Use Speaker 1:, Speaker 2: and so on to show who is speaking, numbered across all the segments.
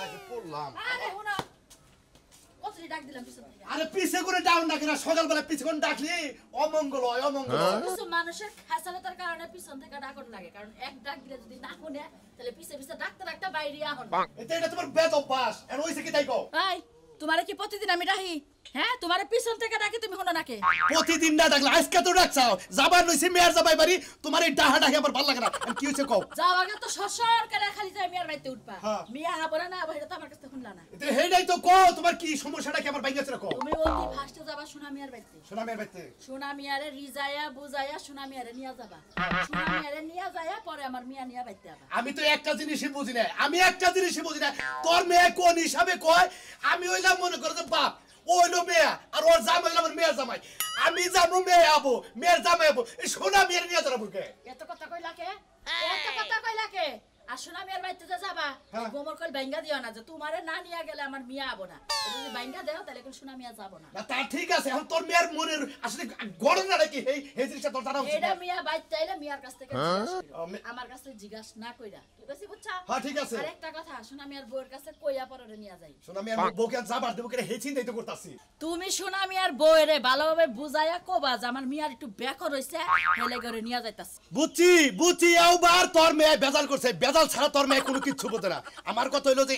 Speaker 1: যে পড়লাম
Speaker 2: আরে হুনা কতরি ডাক দিলাম পিছন থেকে
Speaker 1: আরে পিছে করে ডাউন না কিনা সকালবেলা পিছে করে ডাকলি অমঙ্গল হয় অমঙ্গল
Speaker 2: কিছু মানুষের খাসালতার কারণে পিছন থেকে ডাকন লাগে কারণ এক ডাক দিলে যদি না শুনে তাহলে পিছে পিছে ডাকতে ডাকতে বাইরে আহন
Speaker 1: এটা তোমার বেদ অভ্যাস আর ওইসে কি তাই কও
Speaker 2: এই তোমারে কি প্রতিদিন আমি ডাকি হ্যাঁ তোমারে পিছন থেকে ডাকি তুমি শুনো নাকি
Speaker 1: প্রতিদিন না ডাকলে আজকে তো ডাকছাও যাবার লইছি মেয়ার যাবাই বাড়ি তোমার এই ডাহা ডাকে আমার ভালো লাগে না কি হইছে কও
Speaker 2: যাও আগে তো সরসর করে খালি যায় মিয়ার বাড়িতে উঠবা
Speaker 1: হ্যাঁ।
Speaker 2: মিয়া হাবরা না বাইরে তো আমার কাছে শুনলা না
Speaker 1: এটা হেডাই তো কও তোমার কি সমস্যাটা কি আমার বাইঙ্গাছে কও
Speaker 2: তুমি ওই ফার্স্টে যাবা সোনা মিয়ার বাড়িতে
Speaker 1: শোনা মেয়ের বাইতে
Speaker 2: সোনা মিয়ারে রিজায়া বুজায়া সোনা মিয়ারে নিয়া যাবা সোনা মিয়ারে নিয়া যায়া পরে আমার মিয়া নিয়া বাইতে যাবা
Speaker 1: আমি তো একটা জিনিসই বুঝি না আমি একটা জিনিসই বুঝি না তোর মেয়ে কোন হিসাবে কয় আমি হইলাম মনে করো যে বাপ ও হইলো মেয়ে আর ওর জামাই হইলো আমার মেয়ের জামাই আমি যাবো মেয়ে আবো মেয়ের জামাই আবো এই সোনা মেয়ের নিয়ে যাবো কে
Speaker 2: এত কথা কইলা কে এত কথা কইলা কে আর সোনা মিয়ার বাড়িতে যে যাবা
Speaker 1: হ্যাঁ।
Speaker 2: গোমর কল বাইঙ্গা দিও না যে তোমারে না নিয়া গেলে আমার মিয়া আবো না যদি বাইঙ্গা দেও তাহলে কোন সোনা মিয়া যাবো না
Speaker 1: না তা ঠিক আছে এখন তোর মেয়ের মনের আসলে ঘটনাটা কি এই জিনিসটা তোর জানা উচিত
Speaker 2: এটা
Speaker 1: না?
Speaker 2: মিয়া বাইতে চাইলে মিয়ার কাছ থেকে জিজ্ঞাসা কইরো।
Speaker 1: ও, মি-
Speaker 2: আমার কাছে জিজ্ঞাসা না কইরা ঠিক আছে বুঝছা
Speaker 1: হ্যাঁ ঠিক আছে
Speaker 2: আর একটা কথা সোনা মিয়ার বউয়ের কাছে কইয়া পরে নিয়া যাই
Speaker 1: সোনা মেয়ের বউকে যাবার দেবো কে হেচিন দিতে করতাছি
Speaker 2: তুমি সোনা মিয়ার বউয়েরে ভালোভাবে বুঝাইয়া কবা যে আমার মিয়ার একটু বেকর হইছে হেলে করে নিয়া যাইতাছি
Speaker 1: বুঝছি এইবার তোর মেয়ে বেজাল করছে বেজাল ছাড়া তোর মেয়ে কোনো কিচ্ছু বোঝে না আমার কথা হইলো যে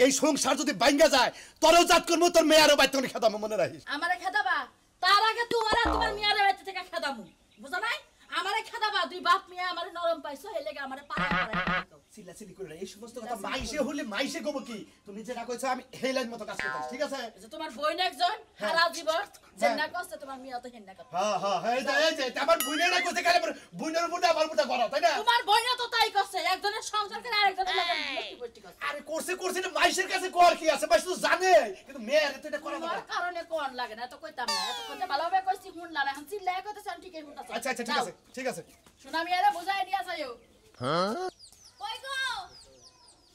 Speaker 1: এই সংসার যদি ভাঙ্গা যায় তোরও জাত করবো তোর মেয়েরও বাইতে খেতাম মনে রাখিস
Speaker 2: আমারে খেদাবা তার আগে তোমার মিয়ার বাড়িতে থেকে খেদামু বুঝা নাই আমারে খেদাবা দুই বাপ মিয়া আমারে নরম পাইছো হেলে আমারে পাড়া পাড়া
Speaker 1: চিল্লাচিল্লি করে না, এই সমস্ত কথা মাইসে হলে মাইসে কব কি তুমি যেটা কইছো আমি হেলাইন মতো কাজ করতেছি ঠিক আছে
Speaker 2: যে তোমার বোন একজন সারা জীবন জেন্না করছে তোমার মিয়া তো হেন্না করছে
Speaker 1: হ্যাঁ এই যে আমার বুইনেরা কইছে কালে বুইনের উপরে আমার উপরে করো তাই না
Speaker 2: তোমার বোন তো তাই করছে একজনের সংসার করে আরেকজনের লাগে মুষ্টি করছে
Speaker 1: আরে করছে না মাইসের কাছে কর কি আছে মাইস তো জানে কিন্তু মেয়ের তো এটা করা
Speaker 2: তোমার
Speaker 1: যাবে
Speaker 2: কারণে কোন লাগে না তো কইতাম না এত কথা ভালোভাবে কইছি শুনলা না এখন চিল্লায় কইতেছ ঠিকই শুনতাছ
Speaker 1: আচ্ছা ঠিক আছে
Speaker 2: সোনা মিয়ারে বুঝাই নিয়া যাইও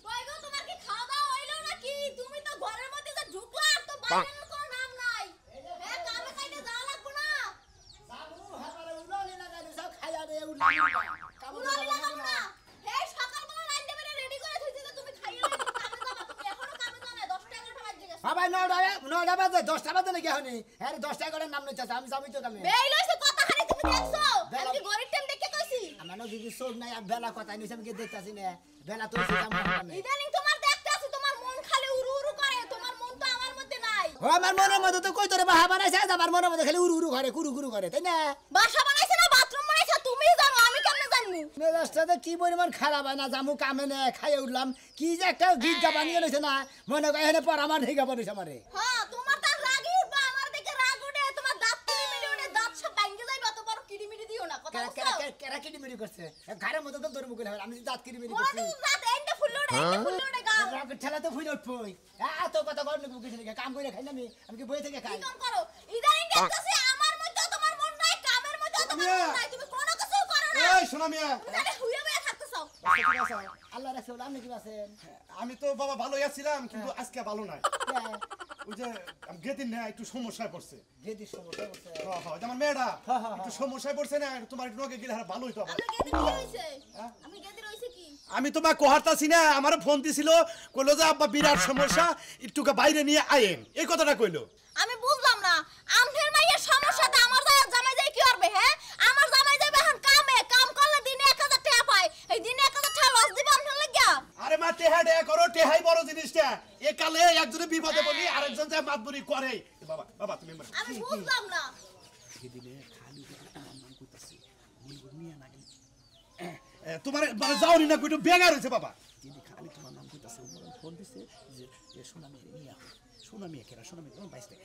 Speaker 3: কই গো তোমার কি খাওয়া দাওয়া হইলো নাকি তুমি তো ঘরের মধ্যে যে ঢুকলা আর তো বাইরের কোনো নাম নাই হ্যাঁ কামে কাইতে যাওয়া লাগবে না
Speaker 4: জামু হাবারে উলালি লাগালি সব খাইয়া দে উলালি
Speaker 3: উলালি লাগাবো না এই সকালবেলা রাইতে বেরে রেডি করে থইছি যে তুমি খাইয়া লইবা কামে যাবা তুমি এখনো কামে যাও না 10টা 11টা বাজে গেছে
Speaker 4: বাবা নয়টা বাজে 10টা বাজে নাকি হনি আরে 10টা করে নাম লইতাছে আমি যাবই তো কামে
Speaker 3: বেই লইছে কথা হারি তুমি দেখছো আমি কি গরিব টেম দেখে কইছি
Speaker 4: আমার যদি সোল নাই আর বেলা কথা নিছে আমি কি দেখতাছি না বেলা তো সিস্টেম কামে
Speaker 3: ইদানিং তোমার দেখতে আছি তোমার মন খালি উড়ু উড়ু করে তোমার মন তো আমার মধ্যে নাই
Speaker 4: ও আমার মনের মধ্যে তো কই তোরে বাহা বানাইছে আমার মনের মধ্যে খালি উড়ু উড়ু করে কুরু কুরু করে তাই না
Speaker 3: বাসা বানাইছে না বাথরুম বানাইছে তুমি জানো আমি কেমনে জানমু
Speaker 4: মেজাজটাতে কি পরিমাণ খারাপ হয় না জামু কামে না খাইয়ে উঠলাম কি যে একটা গীত গা বানিয়ে লইছে না মনে করে এখানে পর আমার ঠিক বানিয়েছে আমারে
Speaker 3: হ্যাঁ তোমার তো রাগই উঠবা আমার দেখে রাগ উঠে তোমার দাঁত কিড়িমিড়ি উঠে দাঁত সব ভাঙে যাইবে অত বড় কিড়িমিড়ি দিও না কথা বলছো
Speaker 4: কেরা কিড়িমিড়ি করছে ঘরের মধ্যে তো তোর মুখে আমি দাঁত কিড়িমিড়ি
Speaker 3: ওরা
Speaker 4: করছি
Speaker 3: তো দাঁত এন্ডে ফুললো রে গা
Speaker 4: রাগের ঠেলা তো ফুল উঠবই এত কথা কর না কিছু নাকি কাম করে খাই না আমি কি বই থেকে খাই
Speaker 3: কি কাম করো ইদানিং দেখতাছি আমার মধ্যে তোমার মন নাই কামের মধ্যে তোমার মন নাই তুমি কোনো কিছু করো না
Speaker 1: এই সোনা মিয়া
Speaker 3: জানে হুইয়া বইয়া থাকতেছো
Speaker 4: আল্লাহ রাসূল আপনি কি আছেন
Speaker 1: আমি তো বাবা ভালোই আছিলাম কিন্তু আজকে ভালো নাই ওই যে গেদিন না একটু সমস্যায় পড়ছে
Speaker 4: গেদি সমস্যা হচ্ছে
Speaker 1: হ্যাঁ আমার মেয়েটা
Speaker 4: হ্যাঁ।
Speaker 1: একটু সমস্যায় পড়ছে না তোমার একটু নগে গেলে আর ভালোই তো আমার
Speaker 3: আপনি গেদি কি হইছে আপনি গেদি রইছে কি
Speaker 1: আমি তোমার কোহারতাছি না আমার ফোন দিছিল কইলো যে আব্বা বিরাট সমস্যা একটু বাইরে নিয়ে আয়েন এই কথাটা কইলো
Speaker 3: আমি বুঝলাম না আমনের মাইয়ের সমস্যাটা আমার জামাই যাই কি করবে হ্যাঁ আমার জামাই যাবে এখন কাম করলে দিনে 1000 টাকা পায় এই দিনে 1000 টাকা লস দিবে আমনের লাগিয়া
Speaker 1: আরে মা টেহা ডে করো টেহাই বড় জিনিসটা এ কালে একজনে বিপদে পড়লি আরেকজন যায় মাতবুরি করে বাবা তুমি
Speaker 3: আমি বুঝলাম না
Speaker 4: গেদিলে খালি আমার নাম কইতাছি মনগুর মিয়া নাকি
Speaker 1: তোমার মানে যাওনি না কইটো বেগার হইছে বাবা
Speaker 4: গেদি খালি তোমার নাম কইতাছে ফোন দিছে যে সোনা মেয়ে নিয়া সোনা মেয়ে কেরা সোনা মেয়ে তোমার বাইসতে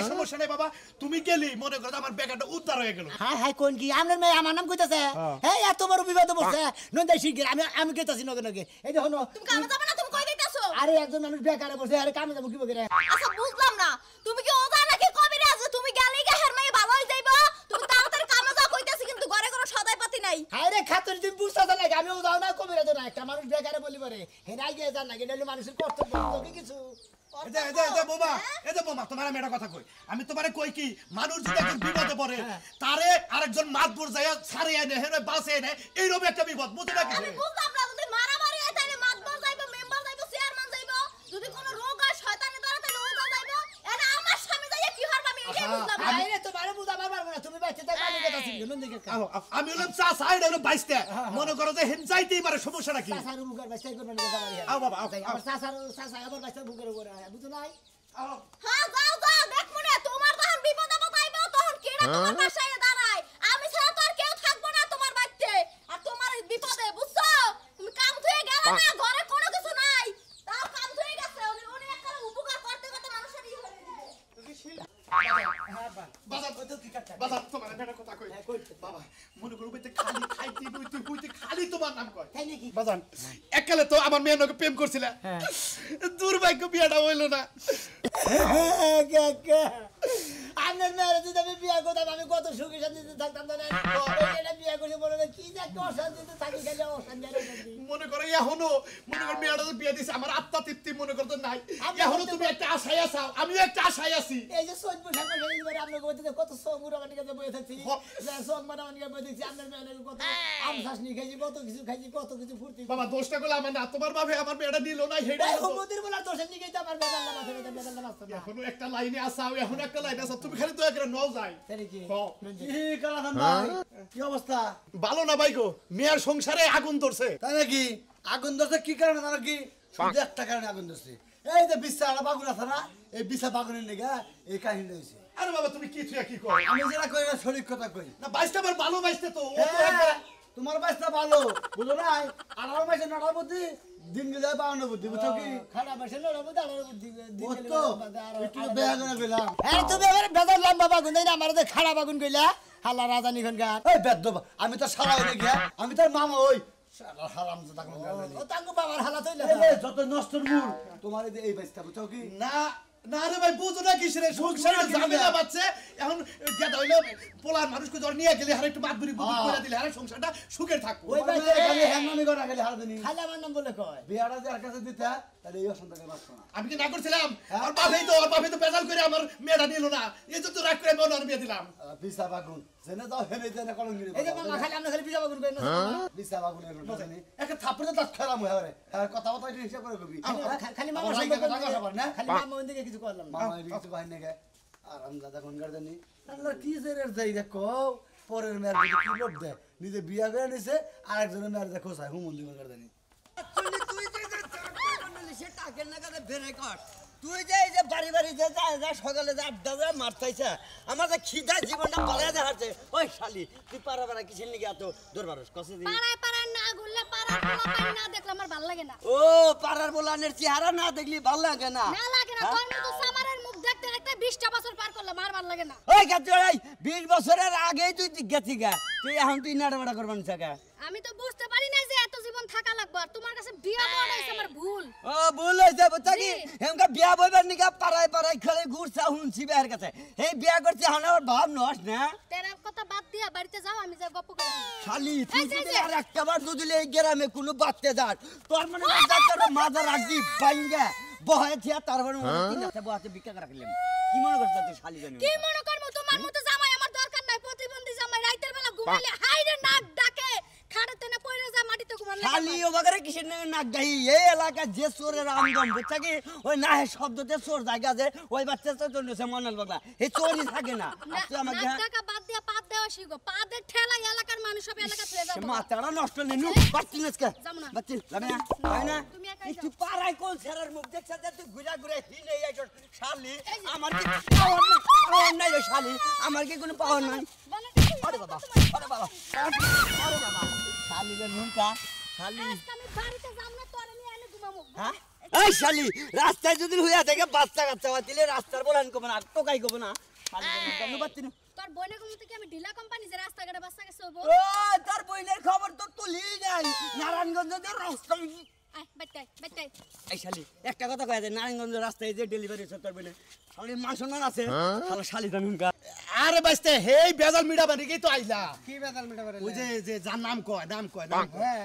Speaker 1: সমস্যা নাই বাবা তুমি গেলি মনে করো আমার বেগারটা উদ্ধার হয়ে গেল
Speaker 4: হাই কোন কি আপনার মেয়ে আমার নাম কইতাছে হ্যাঁ এত বড় বিপদ পড়ছে নন্দাই শিগগির আমি কইতাছি নগে এই দেখো
Speaker 3: তুমি কামে যাবে না তুমি কই দিতেছো
Speaker 4: আরে একজন মানুষ বেকারে বসে আরে কামে যাবো কি বগেরে
Speaker 3: আচ্ছা বুঝলাম না তুমি কি ওজা নাকি কবিরাজ তুমি গেলেই গাহের মেয়ে ভালো হই যাইবা তুমি তাড়াতাড়ি কামে যাও কইতাছি কিন্তু ঘরে কোনো সদাই পাতি নাই
Speaker 4: হায় রে খাতুন তুমি বুঝতে লাগে আমিও যাও না কবিরা তো না একটা মানুষ বেকারে বলি পারে হেনাই গিয়ে যান না গেলে মানুষের কর্তব্য তোকে কিছু
Speaker 1: বাবা তোমার আমি একটা কথা কই আমি তোমারে কই কি মানুষ যদি একজন বিপদে পড়ে তারে আরেকজন মাতবুর যায় ছাড়ে এনে হেরে বাসে এনে এইরকম একটা বিপদ বুঝতে না
Speaker 3: আমি বুঝলাম না যদি মারামারি হয় তাহলে মাতবর যাইবো মেম্বার যাইবো চেয়ারম্যান যাইবো
Speaker 4: চাচি গেল দেখে
Speaker 1: আমি হলাম চা সাইড হলো 22টা মনে করো যে হেন যাইতেই পারে সমস্যাটা কি
Speaker 4: চাচার বুকের বাচ্চা করবেন না যাবারি
Speaker 1: আও বাবা আও
Speaker 4: আমার চাচা আবার বাচ্চা বুকের উপরে বুঝো নাই
Speaker 3: হ্যাঁ যাও যাও দেখ মনে তোমার যখন বিপদ আপদ আইবে তখন কেডা তোমার পাশে দাঁড়ায় আমি ছাড়া তো আর কেউ থাকবো না তোমার বাড়িতে আর তোমার বিপদে বুঝছো তুমি কাম থয়ে গেলে না ঘরে কোনো কিছু নাই তাও কাম থয়ে গেছে উনি একটা উপকার করতে করতে মানুষের ই হয়ে দিবে
Speaker 1: বাজার তোমার একটা কথা কই বাবা মনে করো বইতে খালি খাইতে বইতে খালি তোমার নাম কয়
Speaker 4: তাই নাকি
Speaker 1: বাজান এককালে তো আমার মেয়ের নকে প্রেম করছিলা দুর্ভাগ্য বিয়াটা হইলো না
Speaker 4: আমার মেয়ের যদি আমি বিয়া করতাম আমি কত সুখী শান্তিতে থাকতাম না এটা বিয়া করে বলে কি যে একটা অশান্তিতে থাকি গেলে অশান্তি
Speaker 1: মনে করো এখনো মনে করো মেয়েটা তো বিয়া দিছে আমার আত্মা তৃপ্তি মনে করতো নাই এখনো তুমি একটা আশায় আছো আমিও একটা আশায় আছি
Speaker 4: এই যে সৈন্য পোশাক পরে আপনার বলতে কত সব মুরাবানি কাছে বয়ে থাকছি সব মারামানি বয়ে দেখছি আপনার মেয়ের কত আম শাস নিয়ে খাইছি কত কিছু খাইছি কত কিছু ফুর্তি
Speaker 1: বাবা দোষটা গুলো আমার না তোমার বাবা আমার মেয়েটা নিল না হেডা
Speaker 4: হুমুদির বলার দোষের নিয়ে আমার বেদাল্লা মাথা বেদাল্লা মাথা
Speaker 1: এখনো একটা লাইনে আসাও এখনো একটা লাইনে আসাও তুমি খালি দয়া করে নও যাই
Speaker 4: তাই কি
Speaker 5: কি কালাখান ভাই কি অবস্থা
Speaker 1: ভালো না ভাই গো মেয়ের সংসারে আগুন ধরছে
Speaker 5: তাই নাকি আগুন ধরছে কি কারণে জানো কি শুধু একটা কারণে আগুন ধরছে এই যে বিছা বাগুন আছে না এই বিছা বাগুনের লেগে এই কাহিনী হয়েছে
Speaker 1: আরে বাবা তুমি কি থুয়া কি কর
Speaker 5: আমি যেটা কই না সঠিক কথা কই
Speaker 1: না বাইশটা বার ভালো বাইশতে তো ও তো
Speaker 5: হ্যাঁ,
Speaker 1: একবারে
Speaker 5: তোমার বাইসটা ভালো বুঝো নাই আর আমার বাইসে নটার বুদ্ধি দিন গেলে বাউন্ন বুদ্ধি বুঝছো কি
Speaker 4: খারাপ বসে লড়া বুদ্ধি আলার বুদ্ধি
Speaker 5: ও তো একটু বেয়া করে গেলাম
Speaker 4: এই তুমি এবারে বেদার লম্বা বাগুন দেই না আমার তো খাড়া বাগুন কইলা হাল্লা রাজানি খনকার
Speaker 5: এই বেদ আমি তো সারা হয়ে গিয়া আমি তোর মামা ওই সারা হারাম তো তাকম
Speaker 4: ও তাঙ্গু বাবার হালা তৈলা
Speaker 5: যত নষ্টর মূল তোমার এই বাইসটা বুঝছো কি
Speaker 1: না না রে ভাই বুঝো না কিসের সংসারে ঝামেলা বাচ্চে এখন যেটা হইলো পোলার মানুষকে ধর নিয়ে গেলে আর একটু বাদবুরি বুদ্ধি করে দিলে আর সংসারটা সুখের থাকবো
Speaker 4: ওই
Speaker 5: ওই
Speaker 4: বাইসটা
Speaker 5: খালি হ্যাংনামি করা গেলে হারা দিনি
Speaker 4: খালি আমার নাম বলে কয়
Speaker 5: বিয়াটা যার কাছে দিতে তাহলে এই অসন্তাকে বাঁচতো না
Speaker 1: আমি কি না করছিলাম আর বাপেই তো বেজাল করে আমার মেয়েটা নিল না এই তো রাগ করে আমি ওনার বিয়ে দিলাম
Speaker 5: বিছা বাগুন জেনে যাও হেনে জেনে কলঙ্গিরি
Speaker 4: এই যে মামা খালি আমরা খালি পিজা বাগুন কই না
Speaker 5: বিছা বাগুনের রোটা জানি একটা থাপড়ে দাঁত খেলাম হয়ে কথা কথা একটু হিসাব করে কবি
Speaker 4: খালি মামা
Speaker 5: আমার
Speaker 4: সঙ্গে
Speaker 5: কথা কথা বল না
Speaker 4: খালি মামা ওইদিকে কিছু করলাম না
Speaker 5: মামা এদিকে কিছু বাহিনী গে আর আমি দাদা কোনকার জানি আল্লাহ কি জেরের যাই দেখো পরের মেয়ের যদি কি লোভ দেয় নিজে বিয়া করে নিছে আরেকজনের মেয়ের দেখো চাই হুমন্দি কোনকার জানি
Speaker 4: তুই যে সে টাকের নাগাদে বেরে কর তুই যে এই যে বাড়ি বাড়ি যে যা সকালে যা আড্ডা যা মারতাইছে আমার যে খিদা জীবনটা পালায় দেখাচ্ছে ওই শালি তুই পারা পারা কিসের নিকে এত দরবারস কসে দি
Speaker 3: পাড়ায় পাড়ায় না ঘুরলে পাড়ার পোলাপাইন না দেখলে আমার ভালো লাগে না
Speaker 4: ও পাড়ার বলানের চেহারা না দেখলি ভালো লাগে না
Speaker 3: না লাগে না তোর মতো সামারের মুখ দেখতে দেখতে 20টা বছর পার করলাম আর ভালো লাগে না
Speaker 4: ওই গাছ ওই 20 বছরের আগেই তুই গেছি গা তুই এখন তুই নাড়াবাড়া করবান থাকা
Speaker 3: আমি তো বুঝতে পারি না যে এত জীবন থাকা লাগবে আর তোমার কাছে বিয়া বড় হইছে আমার ভুল
Speaker 4: ও ভুল হইছে বুঝছ কি হেমকা বিয়া বইবার নিকা পাড়ায় পাড়ায় খেলে ঘুরছা হুনছি বের কাছে এই বিয়া করতে এখন আমার ভাব নস না
Speaker 3: তেরা কথা বাদ দিয়া বাড়িতে যাও আমি যা গপ্প করে আসি।
Speaker 4: শালি তুই যদি আর একটা বার দুদিলে এই গ্রামে কোনো বাচ্চা যাস তোর মানে যাচ্ছে মাথা রাখবি বাইঙ্গা বহে থিয়া তারপরে তিন আছে বহাতে ভিক্ষা করে রাখলাম কি মনে করছ তুই শালি জানি
Speaker 3: কি মনে করব তোমার মতো জামাই আমার দরকার নাই প্রতিবন্ধী জামাই রাতের বেলা ঘুমাইলে হাইরে নাক ডাকে খাড়াতে না পড়ে যা মাটিতে ঘুমালে
Speaker 4: শালি ও বাগারে কিসের নাক গাই এই এলাকা যে চোরের আমগম বুঝছ কি ওই না হে শব্দতে চোর জায়গা যে ওই বাচ্চা তো চলছে মনাল বাগলা এই চোরই থাকে না আর তুই আমাকে
Speaker 3: নাক ডাকা বাদ দিয়া পাত দেওয়া শিখো পাদের ঠেলা এলাকার মানুষ সব এলাকা ছেড়ে যাবো
Speaker 4: মাথাটা নষ্ট নেই নু বাচ্চি নাচকে
Speaker 3: যাবো না।
Speaker 4: বাচ্চি যাবে না হয় না
Speaker 3: তুমি একাই যাও।
Speaker 4: তুই পাড়ায় কোন ছেড়ার মুখ দেখছ যে তুই ঘুরা ঘুরে হিনে এই শালি
Speaker 3: এই যে।
Speaker 4: আমার কি পাওয়ার নাই রে শালি আমার কি কোনো পাওয়ার নাই
Speaker 3: বলে
Speaker 4: আরে বাবা আরে বাবা আরে বাবা শালি রে নুনকা শালি
Speaker 3: আজকে আমি বাড়িতে যাব না তোরে নিয়ে এনে ঘুমামু
Speaker 4: হ্যাঁ এই শালি রাস্তায় যদি হইয়া থাকে বাচ্চা কাচ্চা দিলে রাস্তার বলান কব না টোকাই কব না শালি রে নুনকা বাচ্চি না
Speaker 3: তোর বোনের ঘুমতে কি আমি ঢিলা কোম্পানি যে রাস্তাঘাটে বাচ্চা গেছে হবো
Speaker 4: ও তার বইনের খবর তো তুলি নাই নারায়ণগঞ্জ যে রাস্তা
Speaker 3: আয় বেটাই
Speaker 4: এই শালি একটা কথা কয় যে নারায়ণগঞ্জ রাস্তায় যে ডেলিভারি সত্তর বলে শালি মাংস না আছে শালা শালি জানুনকা
Speaker 1: আরে বাইস্তে হেই বেজাল মিডা বানি কি তো আইলা
Speaker 5: কি বেদাল মিটা করে
Speaker 1: ওই যে যার নাম কয় নাম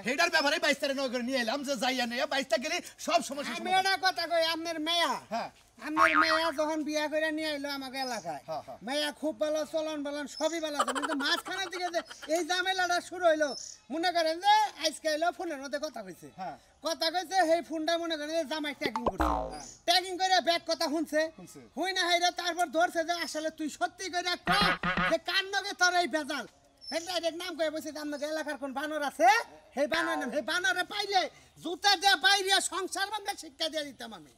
Speaker 1: হেডার ব্যাপারে বাইস্তারে নগর নিয়ে এলাম যে যাইয়া নিয়ে বাইস্তা গেলে সব সমস্যা
Speaker 6: আমি এটা কথা কই আপনার মেয়া
Speaker 1: হ্যাঁ
Speaker 6: আমার মেয়া যখন বিয়া করে নিয়ে আইলো আমাকে এলাকায়
Speaker 1: হ্যাঁ, হ্যাঁ।
Speaker 6: মেয়া খুব ভালো চলন বলন সবই ভালো আছে কিন্তু মাঝখানের দিকে যে এই ঝামেলাটা শুরু হইলো মনে করেন যে আজকে এলো ফোনের মধ্যে কথা কইছে
Speaker 1: হ্যাঁ।
Speaker 6: কথা কইছে সেই ফোনটা মনে করেন যে জামাই ট্যাগিং করছে ট্যাগিং করে ব্যাগ কথা শুনছে হুই না হাইরা তারপর ধরছে যে আসলে তুই সত্যি করে কর যে কার নগে তোর এই বেজাল হে ডাইরেক্ট নাম কয়ে বসে আপনাকে এলাকার কোন বানর আছে সেই বানর নাম সেই বানরে পাইলে জুতা দিয়ে বাইরে সংসার ভাঙা শিক্ষা দিয়ে দিতাম আমি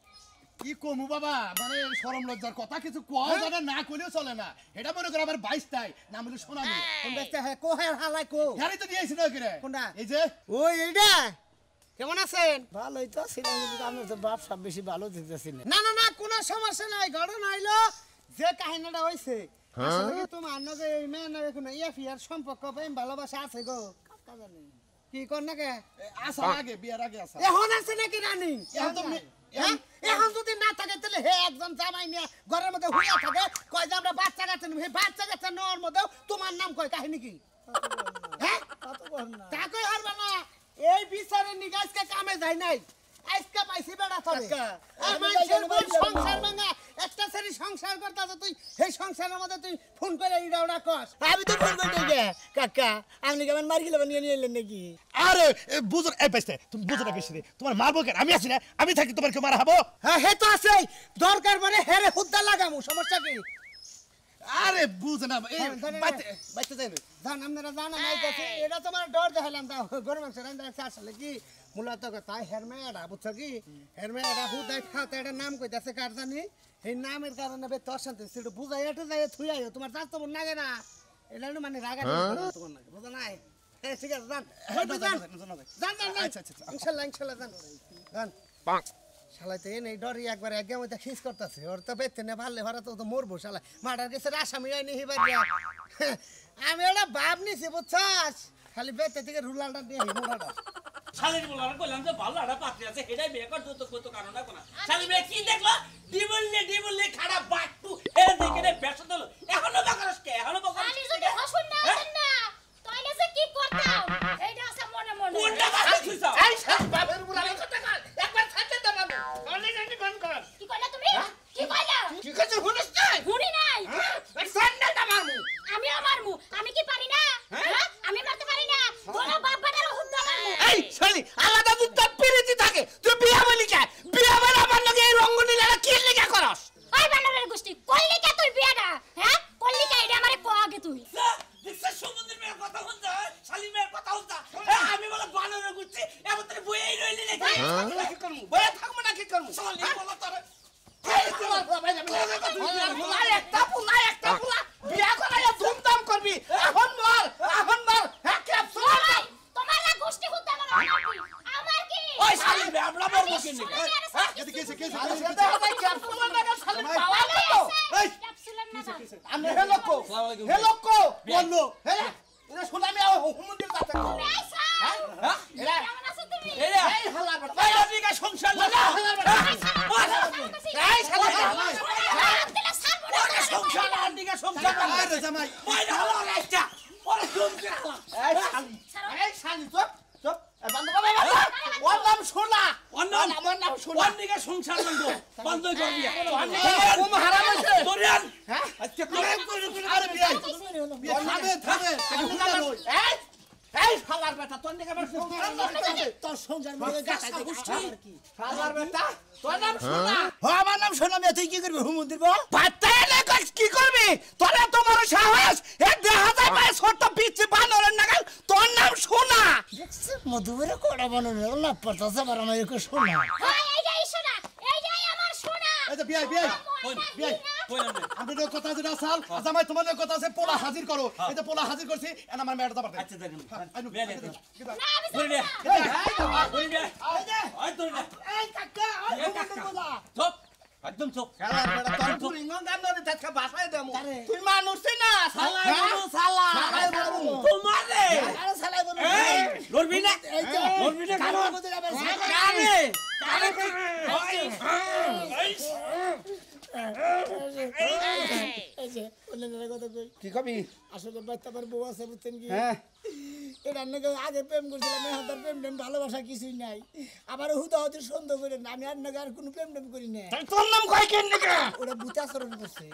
Speaker 1: কি কমু বাবা মানে শরম লজ্জার কথা কিছু কোয়া যাবে না কইলেও চলে না এটা মনে করে আমার 22টাই নাম হলো সোনামি
Speaker 6: কোন দেখতে হ্যাঁ কো হ্যাঁ হালাই কো
Speaker 1: হ্যারি তো দিয়েছি না কিরে
Speaker 6: কোনটা?
Speaker 1: এই যে
Speaker 6: ওই এইটা কেমন আছেন
Speaker 5: ভালোই তো ছিলাম কিন্তু আপনার তো বাপ সব বেশি ভালো দিতেছি না
Speaker 6: না না না কোনো সমস্যা নাই ঘটনা হইলো যে কাহিনীটা হইছে আসলে কি তোমার না যে এই মেয়ে না কোনো ইয়ার সম্পর্ক প্রেম ভালোবাসা আছে গো কি কর না কে
Speaker 1: আসা আগে বিয়ার আগে আসা
Speaker 6: এখন আছে নাকি রানি
Speaker 1: এখন তো
Speaker 6: হ্যাঁ? এখন যদি না থাকে তাহলে হে একজন জামাই নিয়ে ঘরের মধ্যে হুইয়া থাকে কয় যে আমরা বাচ্চা কাচ্চা নেব, হে বাচ্চা কাচ্চা নেওয়ার মধ্যে তোমার নাম কয় কাহিনী কি হ্যাঁ তা কই হারবা না এই বিচারে নিগাজকে কামে যায় নাই আজকে পাইছি বেড়া তবে সংসার ভাঙা একটা সারি সংসার করতে তুই সেই সংসারের মধ্যে তুই ফোন করে ইডা ওটা কস
Speaker 5: আমি তো ফোন করতে গে কাকা আপনি কেমন মার গেলেন নিয়ে নিলেন নাকি
Speaker 1: আরে বুঝো এই বেস্তে তুমি বুঝো না কিছু তোমার মারবো কেন আমি আছি না আমি থাকি তোমার কেউ মারা হবো
Speaker 6: হ্যাঁ হে তো আছে দরকার পড়ে হেরে হুদ্দা লাগামু সমস্যা কি
Speaker 1: আরে বুঝো না এই
Speaker 6: ধরে না।
Speaker 1: বাইতে যাই না
Speaker 6: জান আপনারা জানা নাই কাছে এটা তোমার ডর দেখালাম তা গরম মাংস রান্না আসলে কি মূলত কথা হেরমেয়াটা বুঝছো কি হেরমেয়াটা হুদাই খাতে এটা নাম কইতাছে কার জানি এই নামের কারণে বে তোর শান্তি সেটা বুঝাই এটা যাই থুই আইও তোমার চাষ তো মন লাগে না এটা হলো মানে রাগা তোমার লাগে বুঝো নাই হ্যাঁ ঠিক আছে জান জান জান
Speaker 1: আচ্ছা আচ্ছা
Speaker 6: ইনশাআল্লাহ ইনশাআল্লাহ জান জান শালা তো এই ডরি একবার একগে মধ্যে খিস করতেছে ওর তো বেতে না ভাললে ভাড়া তো মরবো শালা মার্ডার কেসের আসামি আইনি হিবার আমি ওটা ভাব নিছি বুঝছাস খালি বেতে থেকে রুলালটা দিয়ে মোড়াটা
Speaker 7: শালির বলার কইলাম যে ভালো একটা পাত্রী আছে সেটাই বিয়ে কর তো কত কারণ না কোনা শালি মেয়ে কি দেখলো ডিবললে খারাপ বাট্টু এ দেখে রে বেশ দিল এখনো বাকরস কে এখনো বাকরস
Speaker 3: আমি যদি হসুন না আসেন না তাইলে যে কি করতাম এইটা আছে মনে মনে
Speaker 7: কোনটা বাকি ছুইছো
Speaker 6: এই সব বাপের বুড়ার কথা কর একবার ছাড়তে দাও আমি অলরেডি বন্ধ কর
Speaker 3: কি কইলা তুমি কি কইলা
Speaker 6: কি কাছে শুনিস না
Speaker 3: শুনি নাই
Speaker 6: সান্ডালটা মারমু
Speaker 3: আমি মারমু আমি কি পারি না হ্যাঁ আমি মারতে পারি না তোরা বাপ বাটার হুদ্দা মারমু
Speaker 6: এই শালি আলাদা দুধ পিরিতি থাকে তুই বিয়া বলি কে বিয়া বলে আমার লগে এই রঙ্গনি লাগা কি লাগা করস
Speaker 3: ওই বানরের গোষ্ঠী কইলি কে তুই বিয়াটা হ্যাঁ কইলি কে এটা আমারে কো আগে তুই
Speaker 7: দেখছ সমুদ্রের মেয়ের কথা শুনতা শালি মেয়ের কথা শুনতা আমি বলে বানরে গুছি এখন তুই বইই রইলি নাকি
Speaker 6: কি করমু বয়া থাকবো না কি করমু
Speaker 7: শালি বলে তোর
Speaker 6: একটা পুলা বিয়া করাইয়া ধুমধাম করবি এখন মার হ্যাঁ ক্যাপসুল
Speaker 3: তোমার না গোষ্ঠী হুদ্দা মারমু আমার কি
Speaker 7: ওই শালি মেয়ে আমরা বলবো কি নাকি
Speaker 1: এদিকে এসে কে
Speaker 6: ক্যাপসুল লাগা শালি পাওয়া তো
Speaker 1: এই
Speaker 3: ক্যাপসুলের না
Speaker 6: আমি হেলোকো বললো হ্যাঁ এটা শুনে আমি হুমুন্দির কাছে
Speaker 3: এই স্যার
Speaker 6: এরা
Speaker 3: কেমন আছো তুমি
Speaker 7: এরা
Speaker 6: এই হালা
Speaker 7: ভাই দিকে সংসার লাগা
Speaker 6: এই শালা
Speaker 3: দিলে স্যার বলে
Speaker 7: সংসার আর দিকে সংসার
Speaker 1: আরে জামাই
Speaker 7: ওই হলো একটা ওরে জুম করে হালা
Speaker 6: এই শালি চুপ এই বন্ধ বাবা ওর নাম সোনা আমার নাম সোনা
Speaker 7: ওর দিকে সংসার বন্ধ বন্ধ করবি
Speaker 6: ও হারাম আছে
Speaker 7: তোরিয়ান
Speaker 6: হ্যাঁ
Speaker 7: আজকে
Speaker 1: আরে বিয়াই বিয়া থামে
Speaker 6: এই শালার বেটা তোর দিকে আমার
Speaker 5: তোর সংসার মধ্যে গাছা
Speaker 6: শালার বেটা তোর নাম সোনা
Speaker 5: আমার নাম সোনা মেয়ে তুই কি করবি হুমুন দিব
Speaker 6: বাচ্চায় না কি করবি তোরা তোমার সাহস এক দেখা যায় ভাই ছোট পিচ্ছি বানরের নাগাল তোর নাম সোনা
Speaker 5: মধুবের কোড়া বানানো না পড়তাছে আবার আমার এরকম সোনা
Speaker 3: হ্যাঁ এই যাই সোনা এই যাই আমার সোনা
Speaker 1: এই যে বিয়াই বিয়াই আমাদের কথা আছে রাসাল জামাই তোমাদের কথা আছে পোলা হাজির করো এই যে পোলা হাজির করছি এন্ড আমার মেয়েটা দাবার
Speaker 7: আচ্ছা দেখুন
Speaker 3: না আমি
Speaker 7: বলি রে বলি রে ওই তোর না
Speaker 6: এই কাকা ওই
Speaker 7: চুপ একদম চুপ
Speaker 6: শালার বেটা তোর পুরি নন্দাম নদী তাকে ভাষায় দেমু তুই মানুষ না শালা শালা
Speaker 7: তোমার রে
Speaker 5: আরে শালাই বল
Speaker 7: এই লড়বি না লড়বি না কেন কানে
Speaker 6: কি কবি
Speaker 5: আসলে বাচ্চা আমার বউ আছে বুঝছেন কি
Speaker 6: হ্যাঁ
Speaker 5: এটা নাকি আগে প্রেম করছিলাম এখন তার প্রেম টেম ভালোবাসা কিছুই নাই আবার হুদা হতে সন্দেহ করে না আমি আর নাকি আর কোনো প্রেম টেম করি না
Speaker 6: তোর নাম কয় কেন নাকি
Speaker 5: ওরা বুতে আচরণ করছে